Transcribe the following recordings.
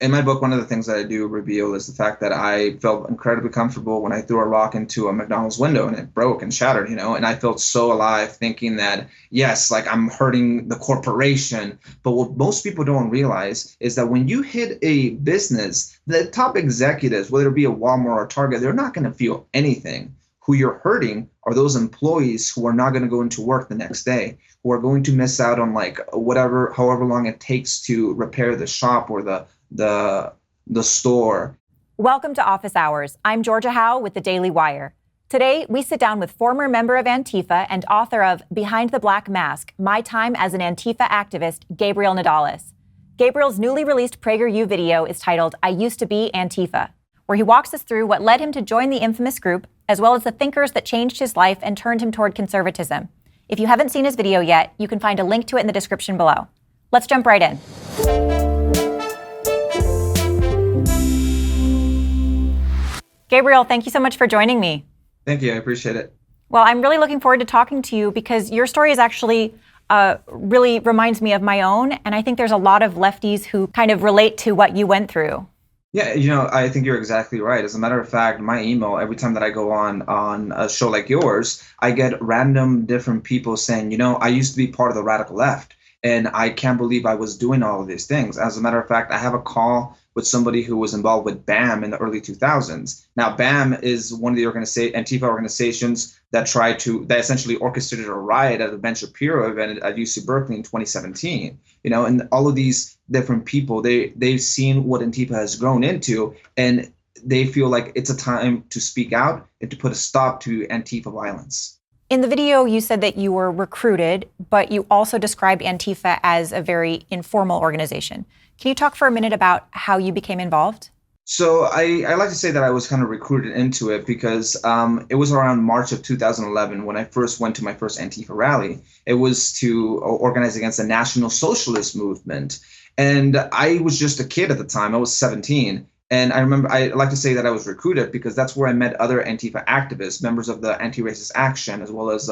In my book, one of the things that I do reveal is the fact that I felt incredibly comfortable when I threw a rock into a McDonald's window and it broke and shattered, and I felt so alive thinking that, yes, like I'm hurting the corporation. But what most people don't realize is that when you hit a business, the top executives, whether it be a Walmart or Target, they're not going to feel anything. Who you're hurting are those employees who are not going to go into work the next day, who are going to miss out on like whatever, however long it takes to repair the shop or the the store. Welcome to Office Hours. I'm Georgia Howe with the Daily Wire. Today, we sit down with former member of Antifa and author of Behind the Black Mask, My Time as an Antifa Activist, Gabriel Nadales. Gabriel's newly released PragerU video is titled I Used to Be Antifa, where he walks us through what led him to join the infamous group, as well as the thinkers that changed his life and turned him toward conservatism. If you haven't seen his video yet, you can find a link to it in the description below. Let's jump right in. Gabriel, thank you so much for joining me. Thank you. I appreciate it. Well, I'm really looking forward to talking to you because your story is actually really reminds me of my own. And I think there's a lot of lefties who kind of relate to what you went through. Yeah, I think you're exactly right. As a matter of fact, my email, every time that I go on a show like yours, I get random different people saying, I used to be part of the radical left. And I can't believe I was doing all of these things. As a matter of fact, I have a call with somebody who was involved with BAM in the early 2000s. Now, BAM is one of the Antifa organizations that essentially orchestrated a riot at the Ben Shapiro event at UC Berkeley in 2017. And all of these different people, they've seen what Antifa has grown into, and they feel like it's a time to speak out and to put a stop to Antifa violence. In the video, you said that you were recruited, but you also described Antifa as a very informal organization. Can you talk for a minute about how you became involved? So I like to say that I was kind of recruited into it because it was around March of 2011 when I first went to my first Antifa rally. It was to organize against the National Socialist Movement. And I was just a kid at the time. I was 17. And I remember I like to say that I was recruited because that's where I met other Antifa activists, members of the Anti-Racist Action, as well as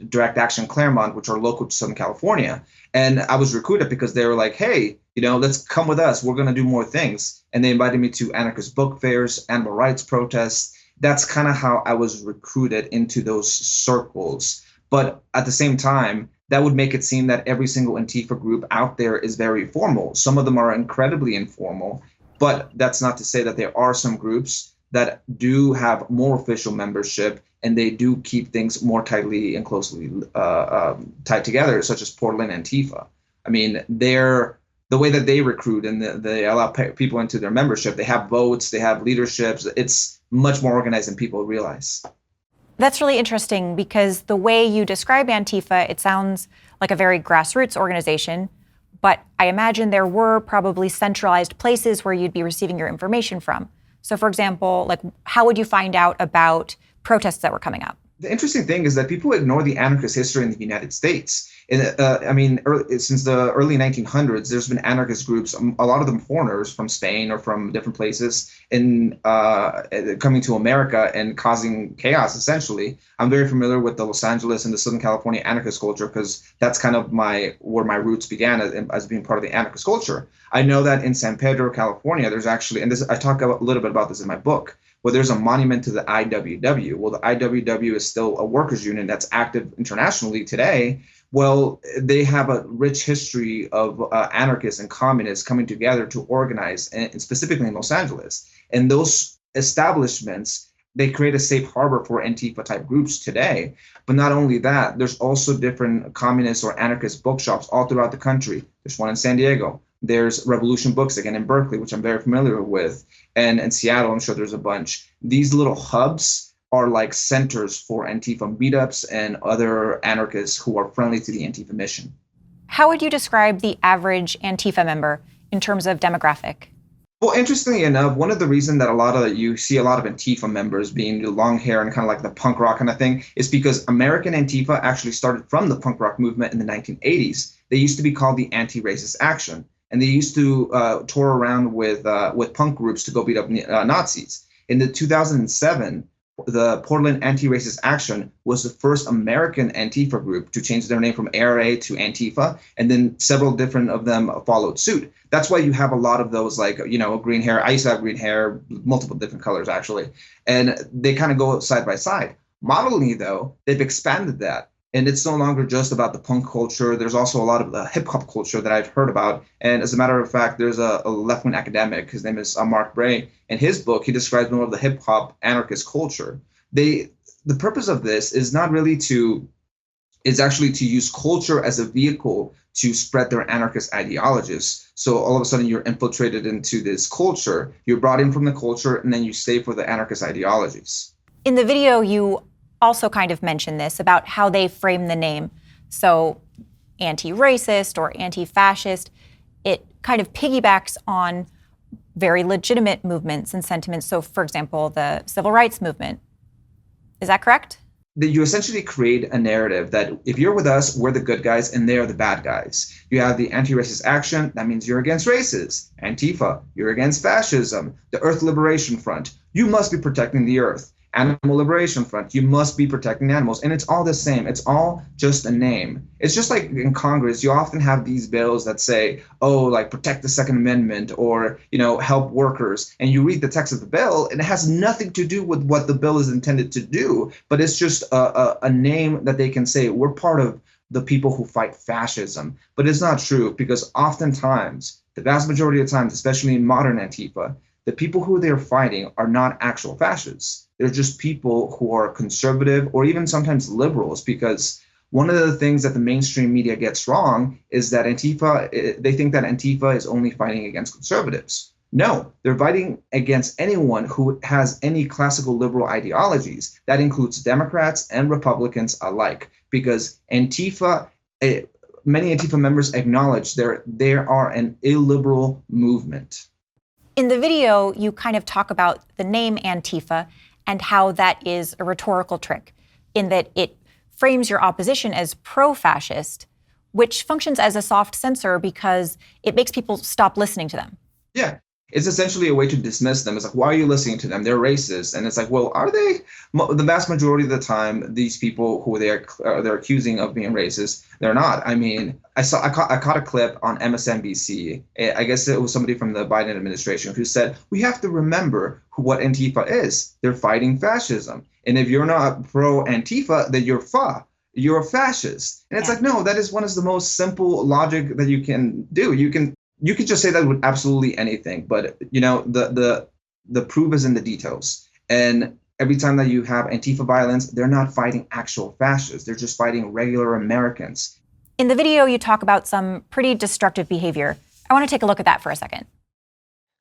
Direct Action Claremont, which are local to Southern California. And I was recruited because they were like, hey, let's come with us. We're going to do more things. And they invited me to anarchist book fairs, animal rights protests. That's kind of how I was recruited into those circles. But at the same time, that would make it seem that every single Antifa group out there is very formal. Some of them are incredibly informal. But that's not to say that there are some groups that do have more official membership and they do keep things more tightly and closely tied together, such as Portland Antifa. I mean, the way that they recruit and they allow people into their membership, they have votes, they have leaderships. It's much more organized than people realize. That's really interesting because the way you describe Antifa, it sounds like a very grassroots organization. But I imagine there were probably centralized places where you'd be receiving your information from. So, for example, like how would you find out about protests that were coming up? The interesting thing is that people ignore the anarchist history in the United States. And since the early 1900s, there's been anarchist groups, a lot of them foreigners from Spain or from different places, coming to America and causing chaos, essentially. I'm very familiar with the Los Angeles and the Southern California anarchist culture because that's kind of where my roots began as being part of the anarchist culture. I know that in San Pedro, California, there's actually, and I talk a little bit about this in my book, where there's a monument to the IWW. Well, the IWW is still a workers' union that's active internationally today. Well, they have a rich history of anarchists and communists coming together to organize, and specifically in Los Angeles. And those establishments, they create a safe harbor for Antifa-type groups today. But not only that, there's also different communist or anarchist bookshops all throughout the country. There's one in San Diego. There's Revolution Books, again, in Berkeley, which I'm very familiar with. And in Seattle, I'm sure there's a bunch. These little hubs are like centers for Antifa meetups and other anarchists who are friendly to the Antifa mission. How would you describe the average Antifa member in terms of demographic? Well, interestingly enough, one of the reasons that you see a lot of Antifa members being long hair and kind of like the punk rock kind of thing is because American Antifa actually started from the punk rock movement in the 1980s. They used to be called the Anti-Racist Action, and they used to tour around with punk groups to go beat up Nazis. In the 2007, the Portland Anti-Racist Action was the first American Antifa group to change their name from ARA to Antifa, and then several different of them followed suit. That's why you have a lot of those, like, green hair. I used to have green hair, multiple different colors actually, and they kind of go side by side. Modernly, though, they've expanded that. And it's no longer just about the punk culture. There's also a lot of the hip hop culture that I've heard about. And as a matter of fact, there's a left-wing academic. His name is Mark Bray. In his book, he describes more of the hip hop anarchist culture. The purpose of this is not really is actually to use culture as a vehicle to spread their anarchist ideologies. So all of a sudden you're infiltrated into this culture. You're brought in from the culture, and then you stay for the anarchist ideologies. In the video, you also kind of mentioned this about how they frame the name. So anti-racist or anti-fascist, it kind of piggybacks on very legitimate movements and sentiments. So, for example, the civil rights movement. Is that correct? You essentially create a narrative that if you're with us, we're the good guys and they are the bad guys. You have the anti-racist action. That means you're against races. Antifa, you're against fascism. The Earth Liberation Front, you must be protecting the earth. Animal Liberation Front, you must be protecting animals. And it's all the same. It's all just a name. It's just like in Congress, you often have these bills that say, oh, like protect the Second Amendment or, help workers. And you read the text of the bill and it has nothing to do with what the bill is intended to do. But it's just a name that they can say, we're part of the people who fight fascism. But it's not true, because oftentimes, the vast majority of times, especially in modern Antifa, the people who they're fighting are not actual fascists. They're just people who are conservative or even sometimes liberals, because one of the things that the mainstream media gets wrong is that they think that Antifa is only fighting against conservatives. No, they're fighting against anyone who has any classical liberal ideologies. That includes Democrats and Republicans alike, because many Antifa members acknowledge they are an illiberal movement. In the video, you kind of talk about the name Antifa and how that is a rhetorical trick, in that it frames your opposition as pro-fascist, which functions as a soft censor because it makes people stop listening to them. Yeah. It's essentially a way to dismiss them. It's like, why are you listening to them? They're racist. And it's like, well, are they? The vast majority of the time, these people who they're accusing of being racist, they're not. I mean, I caught a clip on MSNBC. I guess it was somebody from the Biden administration who said, we have to remember what Antifa is. They're fighting fascism. And if you're not pro-Antifa, then you're a fascist. And it's like, no, that is one of the most simple logic that you can do. You could just say that with absolutely anything, but the proof is in the details. And every time that you have Antifa violence, they're not fighting actual fascists. They're just fighting regular Americans. In the video, you talk about some pretty destructive behavior. I want to take a look at that for a second.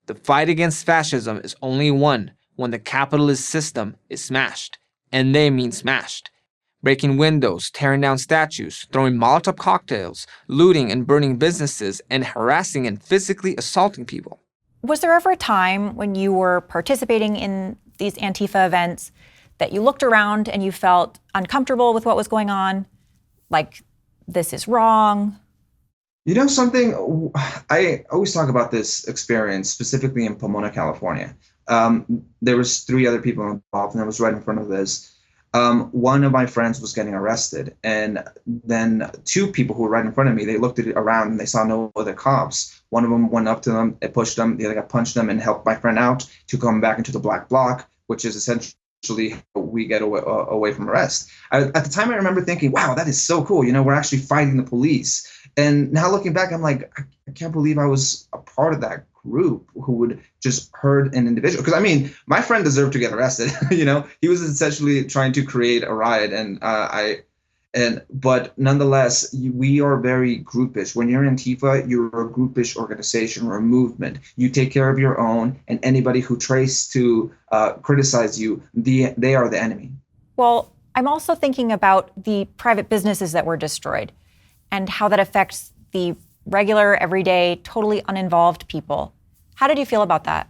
The fight against fascism is only won when the capitalist system is smashed. And they mean smashed. Breaking windows, tearing down statues, throwing Molotov cocktails, looting and burning businesses, and harassing and physically assaulting people. Was there ever a time when you were participating in these Antifa events that you looked around and you felt uncomfortable with what was going on? Like, this is wrong? Something, I always talk about this experience, specifically in Pomona, California. There was 3 other people involved, and I was right in front of this. One of my friends was getting arrested, and then 2 people who were right in front of me, they looked around and they saw no other cops. One of them went up to them, it pushed them, the other guy punched them and helped my friend out to come back into the Black Bloc, which is essentially how we get away from arrest. At the time, I remember thinking, wow, that is so cool. We're actually fighting the police. And now looking back, I'm like, I can't believe I was a part of that group who would just hurt an individual. Because, I mean, my friend deserved to get arrested. He was essentially trying to create a riot. But nonetheless, we are very groupish. When you're Antifa, you're a groupish organization or a movement. You take care of your own, and anybody who tries to criticize you, they are the enemy. Well, I'm also thinking about the private businesses that were destroyed and how that affects the regular, everyday, totally uninvolved people. How did you feel about that?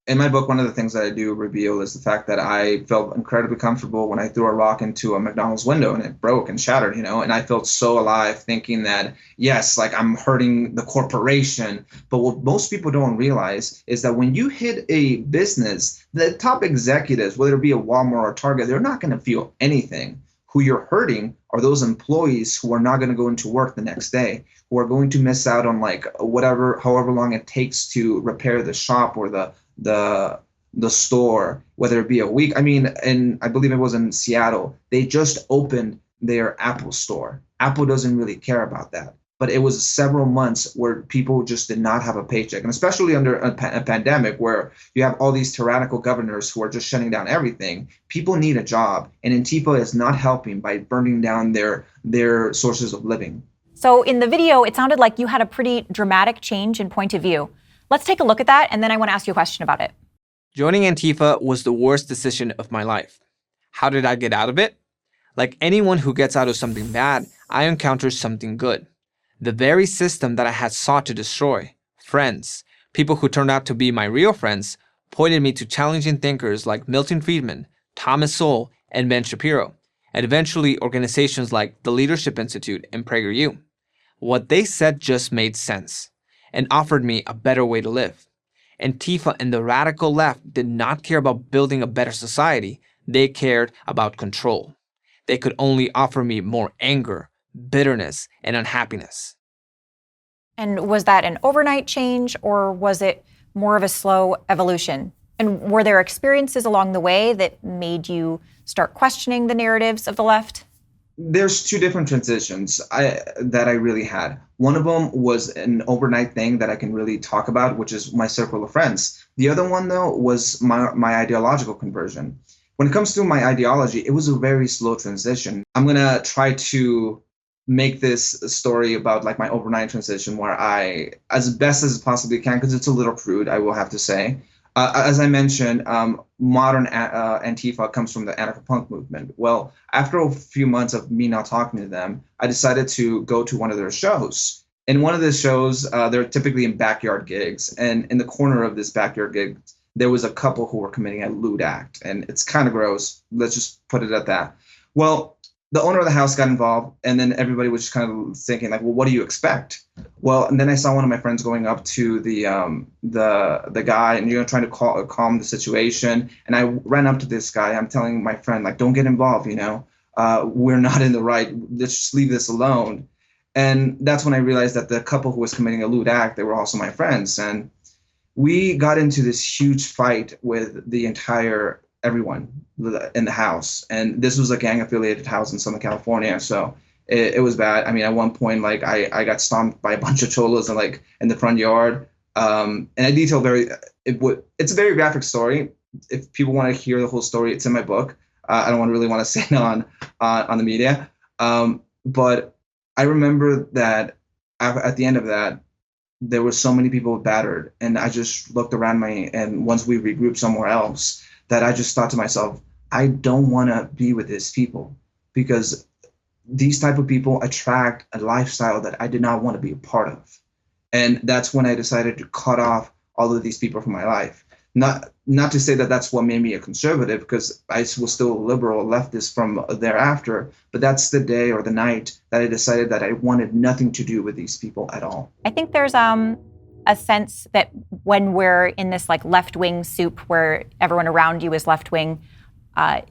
in my book, one of the things that I do reveal is the fact that I felt incredibly comfortable when I threw a rock into a McDonald's window and it broke and shattered, and I felt so alive thinking that, yes, like I'm hurting the corporation. But what most people don't realize is that when you hit a business, the top executives, whether it be a Walmart or Target, they're not going to feel anything. Who you're hurting are those employees who are not going to go into work the next day, who are going to miss out on like however long it takes to repair the shop or the store, whether it be a week. I mean, and I believe it was in Seattle, they just opened their Apple store. Apple doesn't really care about that. But it was several months where people just did not have a paycheck. And especially under a pandemic where you have all these tyrannical governors who are just shutting down everything, people need a job. And Antifa is not helping by burning down their sources of living. So in the video, it sounded like you had a pretty dramatic change in point of view. Let's take a look at that, and then I want to ask you a question about it. Joining Antifa was the worst decision of my life. How did I get out of it? Like anyone who gets out of something bad, I encountered something good. The very system that I had sought to destroy, friends, people who turned out to be my real friends, pointed me to challenging thinkers like Milton Friedman, Thomas Sowell, and Ben Shapiro, and eventually organizations like the Leadership Institute and PragerU. What they said just made sense and offered me a better way to live. Antifa and the radical left did not care about building a better society. They cared about control. They could only offer me more anger, bitterness, and unhappiness. And was that an overnight change, or was it more of a slow evolution? And were there experiences along the way that made you start questioning the narratives of the left? There's two different transitions that I really had. One of them was an overnight thing that I can really talk about, which is my circle of friends. The other one, though, was my ideological conversion. When it comes to my ideology, it was a very slow transition. I'm going to try to make this story about like my overnight transition where I, as best as possibly can, because it's a little crude, I will have to say. As I mentioned, modern Antifa comes from the anarcho-punk movement. Well, after a few months of me not talking to them, I decided to go to one of their shows. In one of the shows, they're typically in backyard gigs. And in the corner of this backyard gig, there was a couple who were committing a lewd act. And it's kind of gross. Let's just put it at that. Well, the owner of the house got involved, and then everybody was just kind of thinking, like, well, what do you expect? Well, and then I saw one of my friends going up to the guy and trying to calm the situation. And I ran up to this guy. I'm telling my friend, like, don't get involved. We're not in the right. Let's just leave this alone. And that's when I realized that the couple who was committing a lewd act, they were also my friends, and we got into this huge fight with the entire everyone in the house. And this was a gang affiliated house in Southern California. So it was bad. I mean, at one point, like I got stomped by a bunch of cholos in the front yard. And I detail it's a very graphic story. If people want to hear the whole story, it's in my book. I don't really want to say it on the media. But I remember that at the end of that, there were so many people battered, and I just looked around and once we regrouped somewhere else, that I just thought to myself, I don't want to be with these people, because these type of people attract a lifestyle that I did not want to be a part of. And that's when I decided to cut off all of these people from my life. Not to say that that's what made me a conservative, because I was still a liberal leftist from thereafter, but that's the day or the night that I decided that I wanted nothing to do with these people at all. I think there's a sense that when we're in this like left-wing soup where everyone around you is left-wing,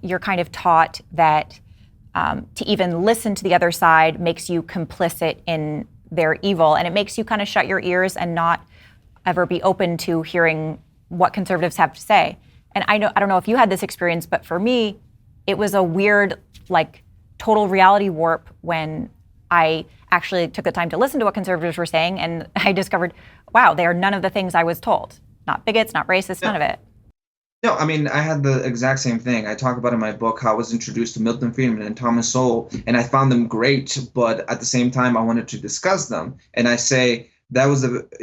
you're kind of taught that to even listen to the other side makes you complicit in their evil, and it makes you kind of shut your ears and not ever be open to hearing what conservatives have to say. And I don't know if you had this experience, but for me, it was a weird, like, total reality warp when I actually took the time to listen to what conservatives were saying, and I discovered, wow, they are none of the things I was told. Not bigots, not racists, none of it. No, I mean, I had the exact same thing. I talk about in my book how I was introduced to Milton Friedman and Thomas Sowell, and I found them great, but at the same time, I wanted to discuss them. And I say,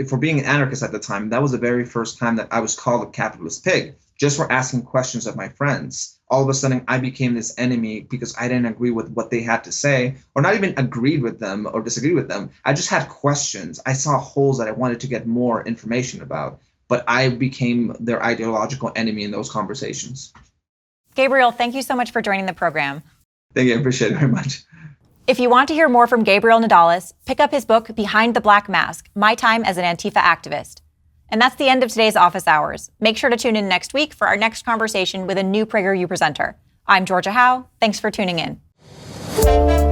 for being an anarchist at the time, that was the very first time that I was called a capitalist pig, just for asking questions of my friends. All of a sudden, I became this enemy because I didn't agree with what they had to say, or not even agreed with them or disagreed with them. I just had questions. I saw holes that I wanted to get more information about. but I became their ideological enemy in those conversations. Gabriel, thank you so much for joining the program. Thank you. I appreciate it very much. If you want to hear more from Gabriel Nadales, pick up his book, Behind the Black Mask, My Time as an Antifa Activist. And that's the end of today's Office Hours. Make sure to tune in next week for our next conversation with a new PragerU presenter. I'm Georgia Howe. Thanks for tuning in.